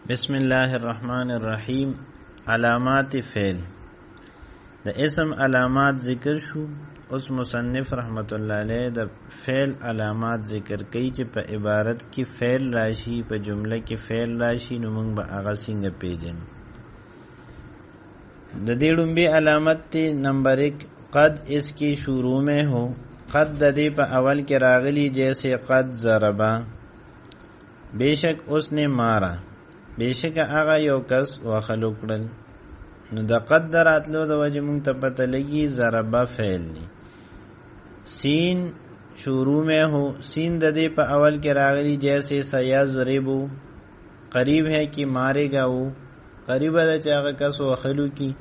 बिस्मिल्लाह الرحمن الرحیم علامات فعل د اسم علامات ذکر شو. اوس مصنف رحمت الله علیه د فعل علامات ذکر کوي چې په عبارت کې فعل راشي، په جمله کې فعل راشي، نو موږ به هغه څنګه پیژنو. د دې لومبي علامت ته نمبر 1 قد اس کی شروع میں ہو. قد د دې په اول کې راغلی جیسے قد ضربا، بیشک اس نے مارا، بیشک هغه یو کس وخلو کړل. نو د قد دراتلو د وجه مونږ ته پته لګي ضربه فعل دی. سین شروع میں ہو، سین د دې په اول کې راغلی جیسے سیضربو، قریب ہے کہ مارے گا، وہ قریب ده چې هغه کس وخلو کی.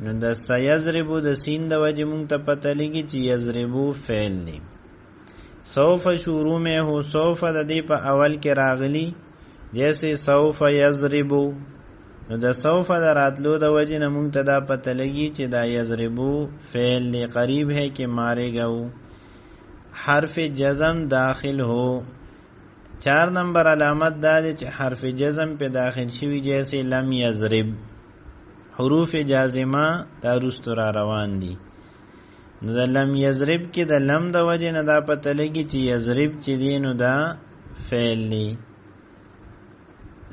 نو د سیضربو د سین د وجه مونږ ته پته لګي چې یضربو فعل دی. سوف شروع میں ہو، سوف د دې په اول کې راغلی جیسے سوف یضربو. نو د سوف د راتلو د وجه نه مونږ ته دا پته لګي چې دا یضربو فعل دی، قریب ہے کہ مارے گا. حرف جزم داخل ہو. 4 نمبر علامت دا دی چې حرف جزم په داخل شوی جیسے لم یضرب. حروف جازمه دا رستو را روان دي. نو د لم یضرب کې د لم د وجه نه دا پته لګي چې یضرب چې دی نو دا فعل دی.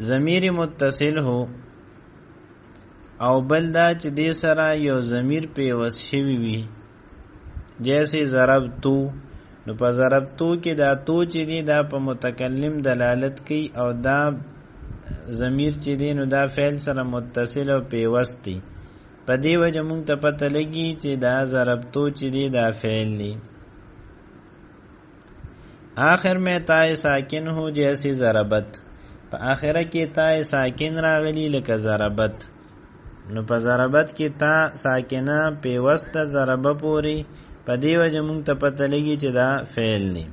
ضمیر متصل ہو او بل دا چې دې سره یو ضمیر پیوست شوی وي جیسے ضربتو. نو په ضربتو کې دا تو چې دی دا په متکلم دلالت کوي او دا ضمیر چې دی نو دا فعل سره متصل او پیوست دی. په دې وجه مونږ ته پته لګي چې دا ضربتو چې دی دا فعل دی. آخر میں تائے ساکن ہو جیسے ضربت. په آخره کې تا ساکن راغلی لکه ضربت. نو په ضربت کې تا ساکنه پیوسته ضربه پوری، په دې وجه مونږ ته پته لګي چې دا فعل دی.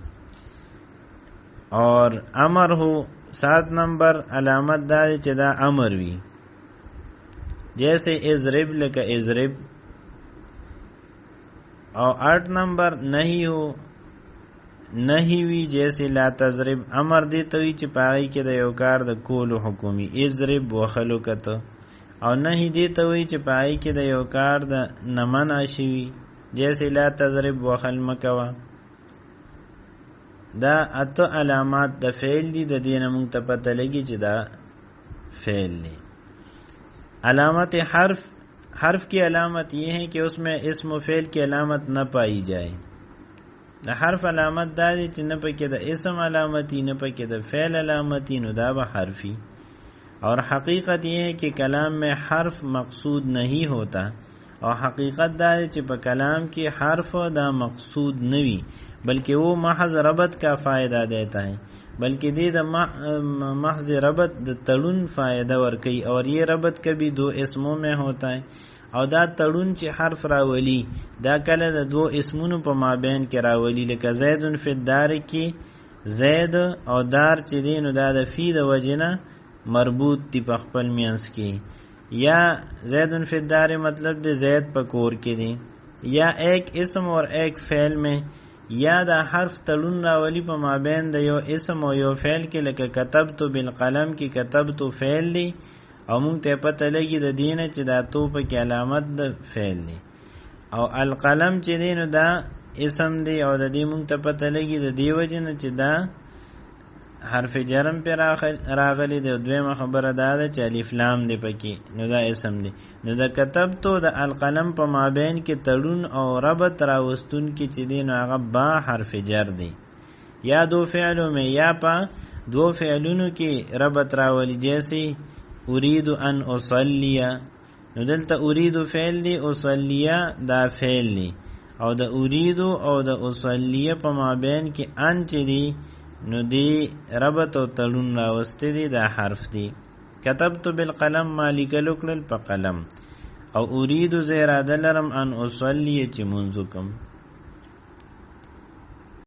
اور امر ہو. 7 نمبر علامت دا دی چې دا امر وی جیسے اضرب لکه اضرب. او 8 نمبر نهی ہو. نهی وی جیسے لا تضرب. امر دی توی چې پای کې د یو کار د کولو حکومي اضرب وخلو کته. او نهی دی توی چې پای کې د یو کار د نمنا شوی جیسے لا تضرب وخل مکوا. دا اته علامات د فعل دی. د دې نه مونږ ته پته لګي چې دا فعل دی. علامت حرف. حرف کی علامت یہ ہے کہ اس میں اسم و فعل کی علامت نہ پائی جائے. د حرف علامت دا دی چې نه پکې د اسم علامتی نه پکې د فعل علامتی، نو دا به حرفی. اور حقیقت یہ ہے کہ کلام میں حرف مقصود نہیں ہوتا. اور حقیقت دا دی چې په کلام کې حرف دا مقصود نوی بلکہ وہ محض ربط کا فائدہ دیتا ہے، بلکہ دی دا محض ربط د تړون فائدہ ورکي. اور یہ ربط کبھی 2 اسموں میں ہوتا ہے. او دا تړون چې حرف راولی دا کله د 2 اسمونو په مابین کې راولی، لکه زید فی الدار کې زید او دار چې دی نو دا د فی د وجنه مربوط تی په خپل میانس کې. یا زید فی الدار مطلب د زید په کور کې دی. یا ایک اسم اور ایک فعل میں یا دا حرف تړون راولی په مابین د یو اسم او یو فعل کې، لکه کتبت بالقلم کې کتبت فعل دی او مونږ ته پته لګي د دینه چې دا تو په کې علامت د فعل دی. او القلم چې دی نو دا اسم دی او د دې مونږ ته پته لګي د دې وجه نه چې دا حرف جرم پر راغلی دی. دویمه خبره دا ده چې الف لام دی پکې، نو دا اسم دی. نو دا کتبتو د القلم په مابین کې تړون او ربط راوستون کې چې دی نو هغه با حرف جر دی. یا 2 فعلوں میں یا پا 2 فعلونو کې ربط راولی جیسے اريد ان اصلي. نو دلته اريد فعل دی، اصلي دا فعل دی. او د اريد او د اصلي په مابین کې ان چې دی نو دی ربط او تړون راوسته دی، دا حرف دی. كتبت بالقلم ما لیکلو کړل په قلم. او اريد زیراده لرم ان اصلي چې منځ کوم.